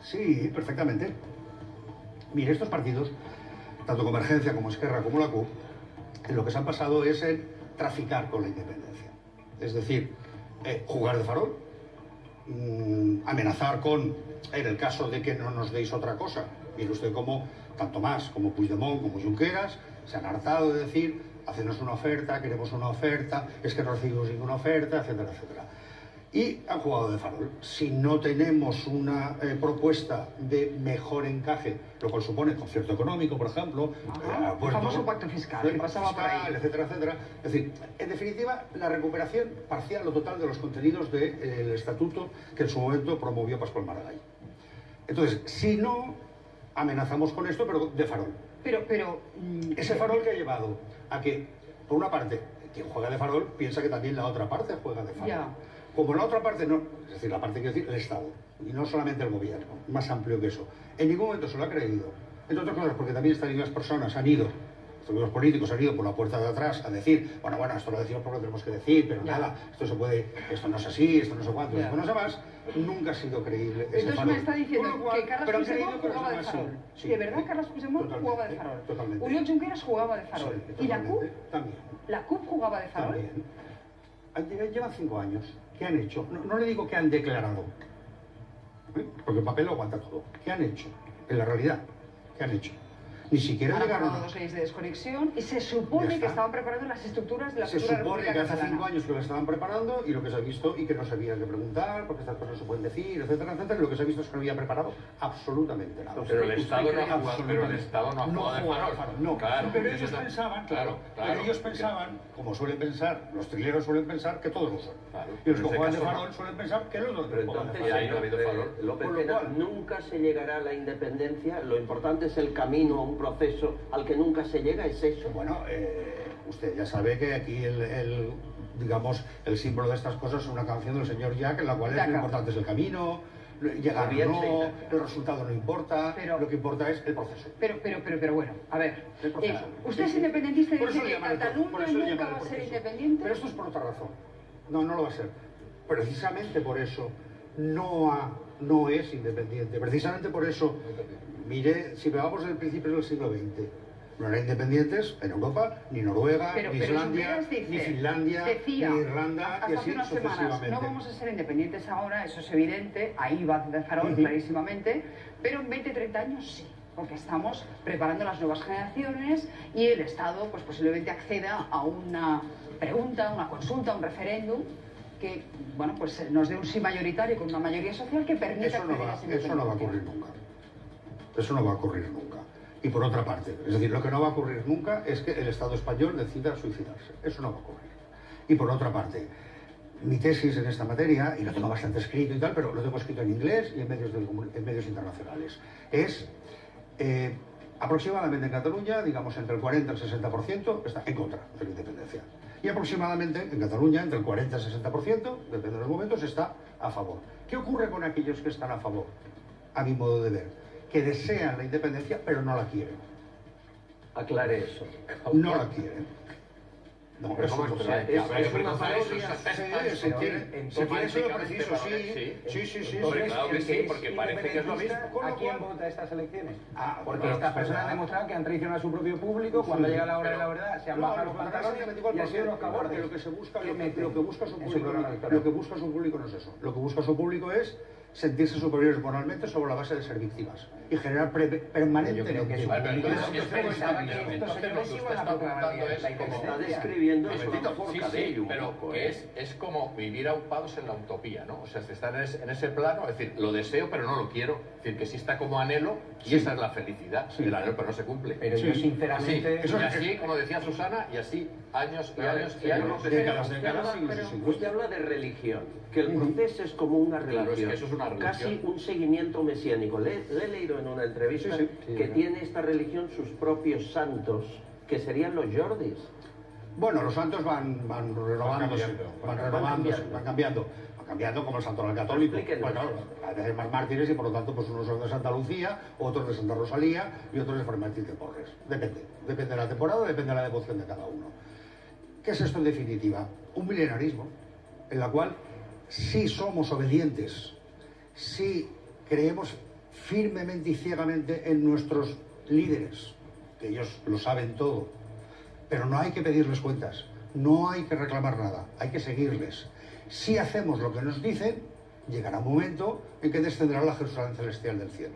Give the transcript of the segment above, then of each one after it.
Sí, perfectamente. Mire, estos partidos, tanto Convergencia como Esquerra como la CUP, en lo que se han pasado es en traficar con la independencia. Es decir, jugar de farol, amenazar con, en el caso de que no nos deis otra cosa. Mire usted cómo, tanto Mas como Puigdemont como Junqueras, se han hartado de decir, hacenos una oferta, queremos una oferta, es que no recibimos ninguna oferta, etcétera, etcétera. Y han jugado de farol. Si no tenemos una propuesta de mejor encaje, lo cual supone concierto económico, por ejemplo, el famoso pacto fiscal, que pasaba por ahí, etcétera, etcétera. Es decir, en definitiva, la recuperación parcial o total de los contenidos del estatuto que en su momento promovió Pascual Maragall. Entonces, si no, amenazamos con esto, pero de farol. Pero ese farol que ha llevado a que, por una parte, quien juega de farol piensa que también la otra parte juega de farol. Ya. Como la otra parte no, es decir, la parte quiero decir, el Estado, y no solamente el gobierno, más amplio que eso, en ningún momento se lo ha creído. Entre otras cosas, porque también estas mismas personas han ido, los políticos han ido por la puerta de atrás a decir, bueno, esto lo decimos porque lo tenemos que decir, pero nada, esto se puede, esto no es así, esto no sé cuánto, esto no sé más, nunca ha sido creíble ese entonces farol. me está diciendo cual, que Carles Puigdemont jugaba de farol. Sí, ¿De verdad Carles Puigdemont jugaba de farol? Totalmente. Oriol Junqueras jugaba de farol. Sí, ¿Y la CUP? También. ¿La CUP jugaba de farol? También. Llevan 5 años. ¿Qué han hecho? No le digo que han declarado, porque el papel lo aguanta todo. ¿Qué han hecho? En la realidad, ¿qué han hecho? Ni siquiera llegaron a 2 leyes de desconexión y se supone que estaban preparando las estructuras de la futura República Catalana. Se supone que hace 5 años que lo estaban preparando y lo que se ha visto y que no se había que preguntar porque estas cosas se pueden decir, etcétera, etcétera, y lo que se ha visto es que no había preparado absolutamente nada. Pero el Estado no ha jugado de farol. No, claro, pero ellos pensaban, pero ellos pensaban, como suelen pensar, los trileros suelen pensar que todos lo son. Y los que juegan de farol suelen pensar que los pero entonces ahí no ha habido farol. López Tena, nunca se llegará a la independencia, lo importante es el camino a un proceso al que nunca se llega, ¿es eso? Bueno, usted ya sabe que aquí digamos, el símbolo de estas cosas es una canción del señor Jack, en la cual lo importante es el camino, llegar o no, el resultado no importa, lo que importa es el proceso. Pero bueno, a ver, usted es independentista y dice que Cataluña nunca va a ser independiente. Pero esto es por otra razón. No lo va a ser. Precisamente por eso no es independiente. Precisamente por eso, mire, si veamos el principio del siglo XX, no eran independientes en Europa, ni Noruega, ni Islandia, ni Finlandia, ni Irlanda, hasta hace unas semanas, no vamos a ser independientes ahora, eso es evidente, ahí va de farol clarísimamente, pero en 20-30 años sí, porque estamos preparando las nuevas generaciones y el Estado pues posiblemente acceda a una pregunta, una consulta, un referéndum que, bueno, pues nos dé un sí mayoritario con una mayoría social que permita eso no va a ocurrir nunca. Eso no va a ocurrir nunca. Y por otra parte, es decir, lo que no va a ocurrir nunca es que el Estado español decida suicidarse. Eso no va a ocurrir. Y por otra parte, mi tesis en esta materia, y lo tengo bastante escrito y tal, pero lo tengo escrito en inglés y en medios internacionales, es aproximadamente en Cataluña, digamos entre el 40 y el 60% está en contra de la independencia. Y aproximadamente en Cataluña, entre el 40 y el 60%, depende de los momentos, está a favor. ¿Qué ocurre con aquellos que están a favor? A mi modo de ver, que desean la independencia, pero no la quieren. Aclare eso. No la quieren. No, pero ¿cómo es una parodia? Se quiere ser preciso, sí. Claro que sí, porque parece que es lo mismo. ¿A quién vota estas elecciones? Porque estas personas han demostrado que han traicionado a su propio público, cuando llega la hora de la verdad se han bajado los pantalones y han sido los cabordes. Lo que se busca, lo que busca su público no es eso. Lo que busca su público es sentirse superiores moralmente sobre la base de ser víctimas y generar permanentemente. Está describiendo pero que es como vivir aupados en la utopía, ¿no? O sea, se está en ese plano, es decir, lo deseo pero no lo quiero, es decir, que sí está como anhelo y esa es la felicidad, el anhelo pero no se cumple. Pero yo sinceramente... Y así, como decía Susana, y así años y años y años. Usted habla de religión, que el proceso es como una relación, casi un seguimiento mesiánico. Le he leído en una entrevista que tiene esta religión sus propios santos, que serían los Jordis. Bueno, los santos van renovándose, van cambiando como el santo católico. Bueno, claro, hay veces más mártires y por lo tanto pues unos son de Santa Lucía, otros de Santa Rosalía y otros de Fray Martín de Porres. Depende de la temporada, depende de la devoción de cada uno. ¿Qué es esto en definitiva? Un milenarismo en la cual sí somos obedientes, sí creemos firmemente y ciegamente en nuestros líderes, que ellos lo saben todo, pero no hay que pedirles cuentas, no hay que reclamar nada, hay que seguirles. Si hacemos lo que nos dicen, llegará un momento en que descenderá la Jerusalén celestial del cielo.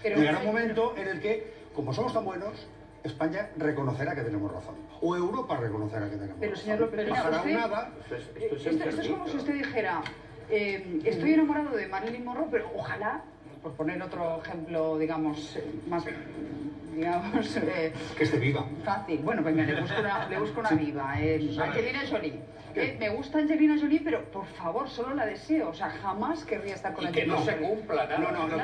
Llegará un momento en el que, como somos tan buenos, España reconocerá que tenemos razón. O Europa reconocerá que tenemos razón. Señor López, esto es como si usted dijera, estoy enamorado de Marilyn Monroe, pero ojalá, por poner otro ejemplo, digamos, más... digamos... que esté viva. Fácil. Bueno, pues mira, le busco una viva. Angelina Jolie. Me gusta Angelina Jolie, pero por favor, solo la deseo. O sea, jamás querría estar con Angelina Jolie. Y que no se cumpla nada. No, la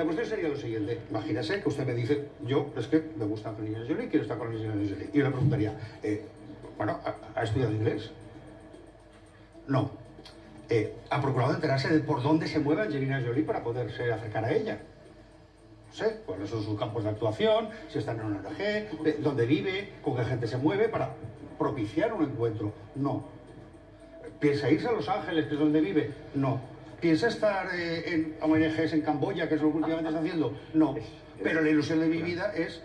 cuestión sería lo siguiente. Imagínese que usted me dice, yo, es que me gusta Angelina Jolie, quiero estar con Angelina Jolie. Y yo le preguntaría, bueno, ¿ha estudiado inglés? No. ¿Ha procurado enterarse de por dónde se mueve Angelina Jolie para poderse acercar a ella? No sé, cuáles son sus campos de actuación, si está en una ONG, dónde vive, con qué gente se mueve, para propiciar un encuentro. No. ¿Piensa irse a Los Ángeles, que es donde vive? No. ¿Piensa estar en ONGs en Camboya, que es lo que últimamente está haciendo? No. Pero la ilusión de mi vida es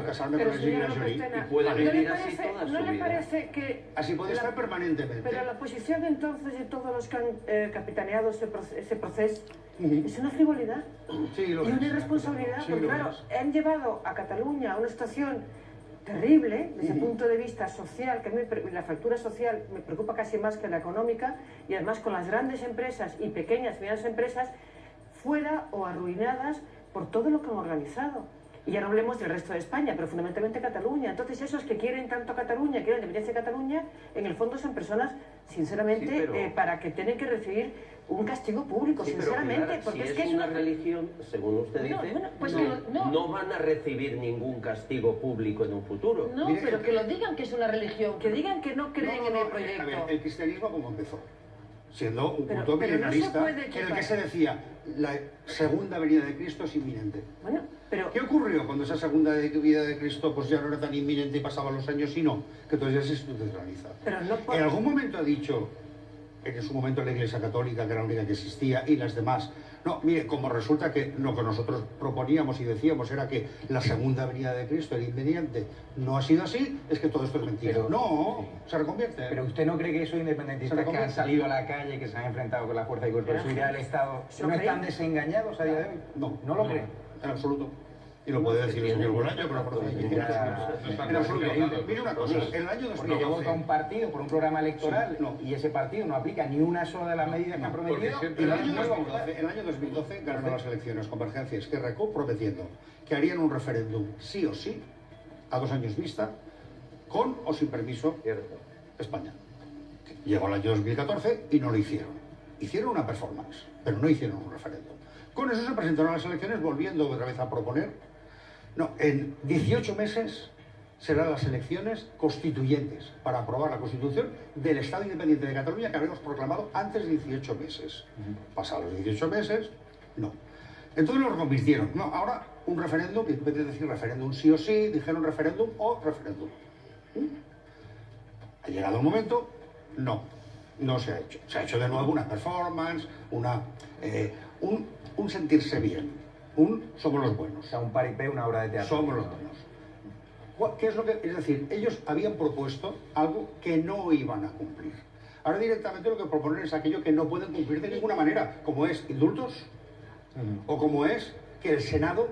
casarme con Angelina Jolie. Y puede vivir así toda su vida. ¿No le parece que... Así puede estar permanentemente. Pero la posición entonces de todos los que han capitaneado ese proceso es una frivolidad y una irresponsabilidad, porque claro, han llevado a Cataluña a una situación terrible desde el punto de vista social, que a mí la fractura social me preocupa casi más que la económica, y además con las grandes empresas y pequeñas y medianas empresas fuera o arruinadas por todo lo que han organizado. Y ya no hablemos del resto de España, pero fundamentalmente Cataluña. Entonces esos que quieren tanto a Cataluña, quieren la independencia de Cataluña, en el fondo son personas, sinceramente, para que tienen que recibir un castigo público, sinceramente. Pilar, porque si es que una religión, según usted dice, no van a recibir ningún castigo público en un futuro. No, mire, pero que lo digan que es una religión, que digan que no creen en el proyecto. A ver, el cristianismo como empezó, siendo un culto milenarista, en el que se decía la segunda venida de Cristo es inminente. Bueno, pero... ¿Qué ocurrió cuando esa segunda venida de Cristo pues ya no era tan inminente y pasaban los años, sino que entonces ya se institucionaliza? En algún momento ha dicho, en su momento la Iglesia Católica, que era la única que existía, y las demás, no, mire, como resulta que lo que nosotros proponíamos y decíamos era que la segunda venida de Cristo era inminente, no ha sido así, es que todo esto es mentira. Pero, no, se reconvierte. Pero usted no cree que esos independentistas que han salido a la calle, que se han enfrentado con la fuerza y cuerpo de seguridad del Estado, ¿no están desengañados a día de hoy? No lo creen. En absoluto. Y lo puede decir el señor Bolaño, pero por en absoluto. Mire una cosa, en el año 2012... Porque yo voto a un partido por un programa electoral y ese partido no aplica ni una sola de las medidas que han prometido. En el año 2012 ganaron las elecciones Convergencia y Esquerra prometiendo que harían un referéndum sí o sí, a 2 años vista, con o sin permiso España. Llegó el año 2014 y no lo hicieron. Hicieron una performance, pero no hicieron un referéndum. Con eso se presentaron a las elecciones volviendo otra vez a proponer. No, en 18 meses serán las elecciones constituyentes para aprobar la Constitución del Estado Independiente de Cataluña que habíamos proclamado antes de 18 meses. Pasados los 18 meses, no. Entonces lo reconvirtieron. No, ahora un referéndum, en vez de decir referéndum sí o sí, dijeron referéndum o referéndum. Ha llegado el momento, no se ha hecho. Se ha hecho de nuevo una performance, un sentirse bien. Somos los buenos. O sea, un paripé, una obra de teatro. Somos los buenos. ¿Qué es lo que...? Es decir, ellos habían propuesto algo que no iban a cumplir. Ahora directamente lo que proponen es aquello que no pueden cumplir de ninguna manera, como es indultos, o como es que el Senado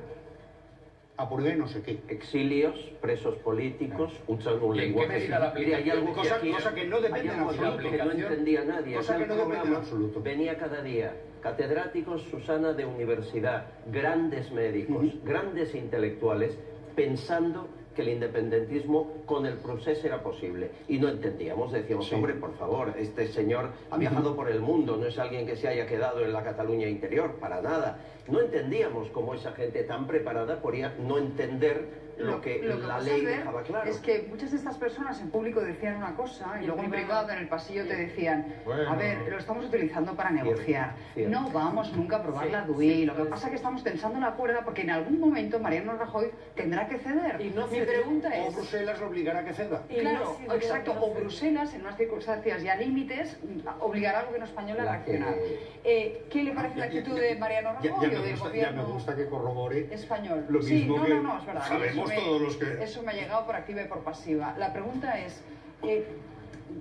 apruebe no sé qué. Exilios, presos políticos, usan un lenguaje. Mire, hay algo cosa que no depende en absoluto. Que no entendía nadie. Cosa que no depende en absoluto. Venía cada día catedráticos, Susana, de universidad, grandes médicos, grandes intelectuales, pensando que el independentismo con el proceso era posible. Y no entendíamos, decíamos, hombre, por favor, este señor ha viajado por el mundo, no es alguien que se haya quedado en la Cataluña interior, para nada. No entendíamos cómo esa gente tan preparada podía no entender lo que la ley dejaba claro. Es que muchas de estas personas en público decían una cosa y luego en privado, en el pasillo, te decían, a ver, lo estamos utilizando para negociar. No vamos nunca a aprobar la DUI. Lo que pasa es que estamos tensando la cuerda porque en algún momento Mariano Rajoy tendrá que ceder. Y no si pregunta es... O Bruselas lo obligará a que ceda. Claro, exacto. O Bruselas, en unas circunstancias ya límites, obligará al gobierno español a reaccionar. ¿Qué le parece la actitud de Mariano Rajoy o del gobierno ya me gusta que corrobore español? Lo mismo sí, que no, es verdad. sabemos todos los que... Eso me ha llegado por activa y por pasiva. La pregunta es...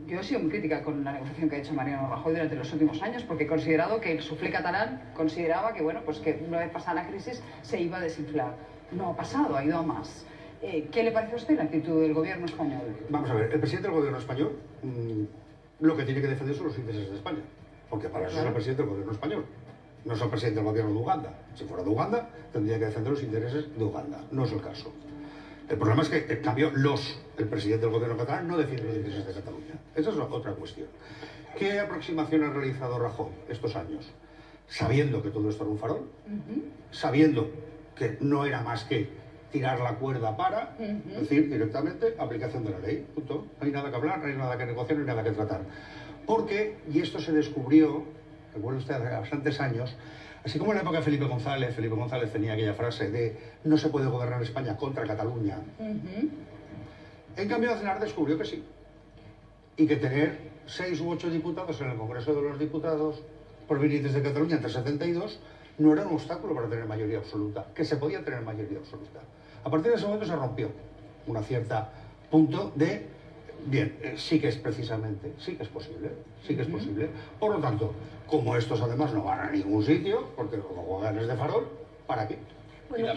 yo he sido muy crítica con la negociación que ha hecho Mariano Rajoy durante los últimos años, porque he considerado que el suflé catalán consideraba que, bueno, pues que una vez pasada la crisis se iba a desinflar. No ha pasado, ha ido a más. ¿Qué le parece a usted la actitud del gobierno español? Vamos a ver, el presidente del gobierno español lo que tiene que defender son los intereses de España, porque para eso es el presidente del gobierno español, no es el presidente del gobierno de Uganda. Si fuera de Uganda, tendría que defender los intereses de Uganda, no es el caso. El problema es que, en cambio, el presidente del gobierno catalán no defiende los intereses de Cataluña. Esa es otra cuestión. ¿Qué aproximación ha realizado Rajoy estos años? Sabiendo que todo esto era un farol, sabiendo que no era más que tirar la cuerda para, es decir, directamente aplicación de la ley, punto. No hay nada que hablar, no hay nada que negociar, no hay nada que tratar. Porque, y esto se descubrió, recuerdo usted, hace bastantes años, así como en la época de Felipe González tenía aquella frase de no se puede gobernar España contra Cataluña. En cambio, Aznar descubrió que sí. Y que tener 6 u 8 diputados en el Congreso de los Diputados provenientes de Cataluña entre 72 no era un obstáculo para tener mayoría absoluta, que se podía tener mayoría absoluta. A partir de ese momento se rompió una cierta punto de, bien, sí que es precisamente, sí que es posible, sí que es posible. Por lo tanto, como estos además no van a ningún sitio, porque como juegan es de farol, ¿para qué? Bueno,